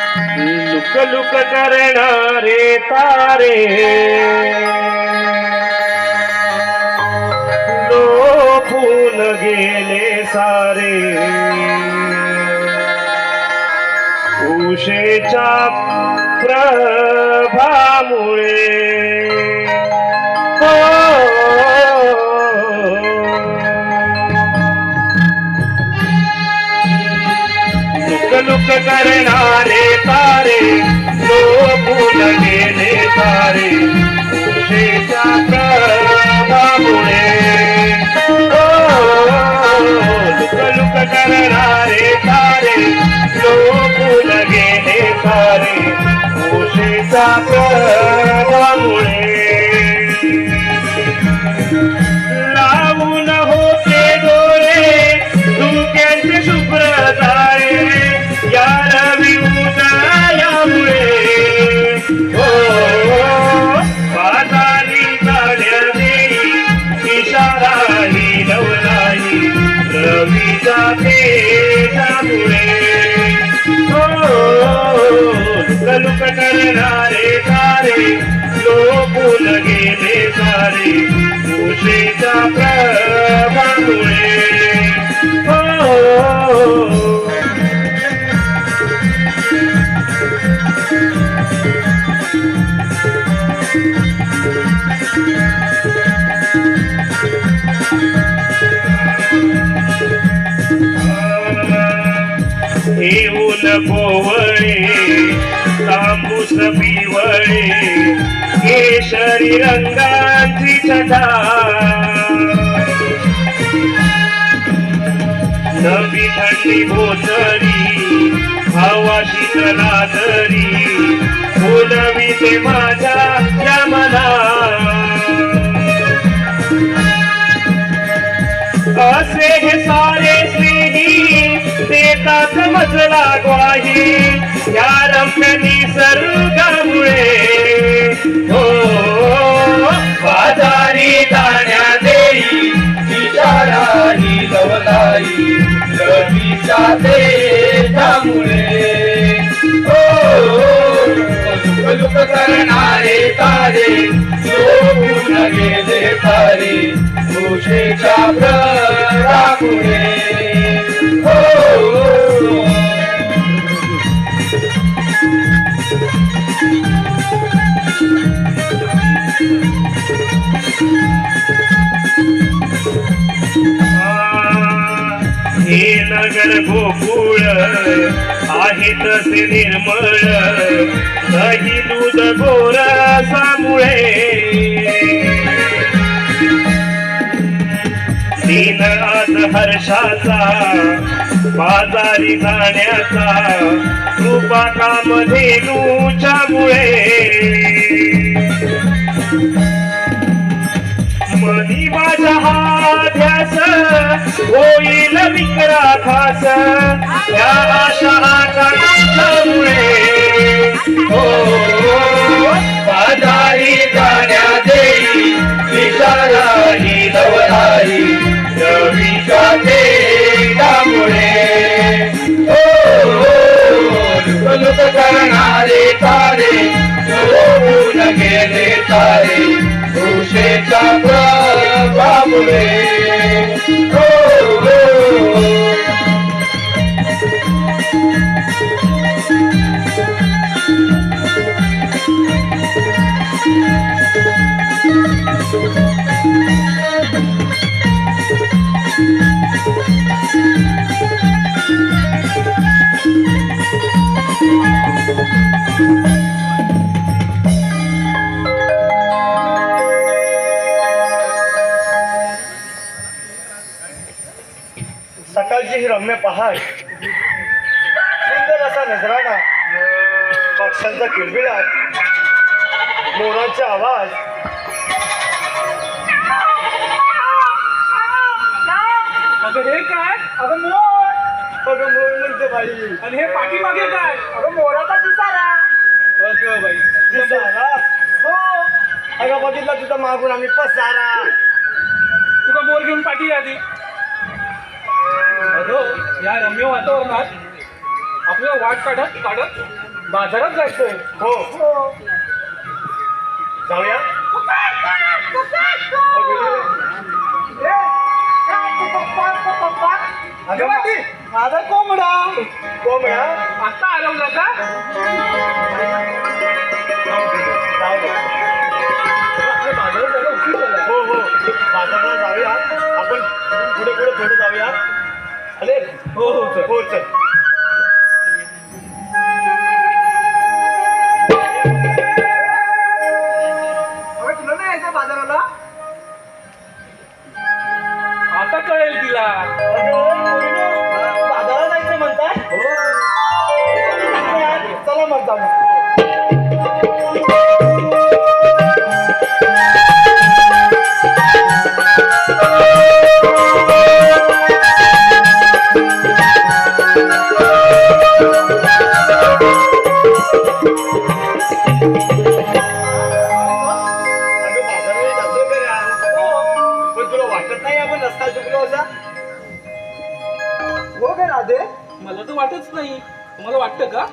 Look look करणारे तारे लोपून गेले सारे उषेच्या प्रभामुळे लुक करणारे तारे लोपून गेले सारे उषेच्या प्रभामुळे लुक लुक करणारे तारे लोपून गेले सारे उषेच्या प्रभामुळे लावून होते डोळे धुक्यांचे शुभ्र तारे या रवी उदयामुळे बाजारी जाण्या देई इशाराही नवलाई रवीचा तेजामुळे लुक करणारे तारे लोपून गेले सारे उषेच्या प्रभामुळे येऊन कोवळे तांबूस पिवळे केशरी रंगाची छटा नवी थंडी भोसरी हवा शीतला तरी बोलविते माझ्या या मना असे हे सारे स्नेही देतात मजला ग्वाही या रम्य निसर्गामुळे बाजारी जाण्या देई इशाराही लवलाई रवीच्या तेजामुळे लुक करणारे तारे लोपून गेले सारे उषेच्या प्रभामुळे हे नगर गोकुळ आहे तसे निर्मळ दही दूध गोरसामुळे दिन आज हर्षाचा बाजारी जाण्याचा कृपा कामधेनूच्यामुळे मनी माझ्या हा ध्यास होईल विक्रा खास या आशा आकांक्षामुळे बाजारी जाण्या देई इशाराही लवलाई रवीच्या तेजामुळे लुक करणारे तारे लोपून गेले तारे उषेच्या प्रभामुळे सकाळची ही रम्य पहाट सुंदर असा नजराणा पक्ष्यांचा किलबिलाट, मोरांचे आवाज, अगं हे काय? अगं मोर. अगं मोर म्हणते बाई. आणि हे पाठीमागे काय? अगं मोराचा पिसारा. अगं बाई, पिसारा? हो. अगं बघितलं तुझं मागून आम्ही पसारा. तुझा मोर घेऊन पाठी आधी. अगं या रम्य वातावरणात आपल्याला वाट काढत काढत बाजारात जायचंय. हो हो. जाऊया. अगं माझा कोंबडा. कोंबडा आता आरवला का? आपल्या बाजारात जायला उशीर झाला. हो हो. बाजाराला जाऊया आपण. पुढे पुढे थोडं जाऊया. चालेल. हो हो चल. हो चल. तुला नाही यायचं बाजाराला? आता कळेल तिला. बाजाराला जायचं म्हणताय? चला मग जाऊ. वाटत नाही आपण रस्ता चुकलो असा? हो काय राधे? मला तर वाटच नाही. तुम्हाला वाटतं का?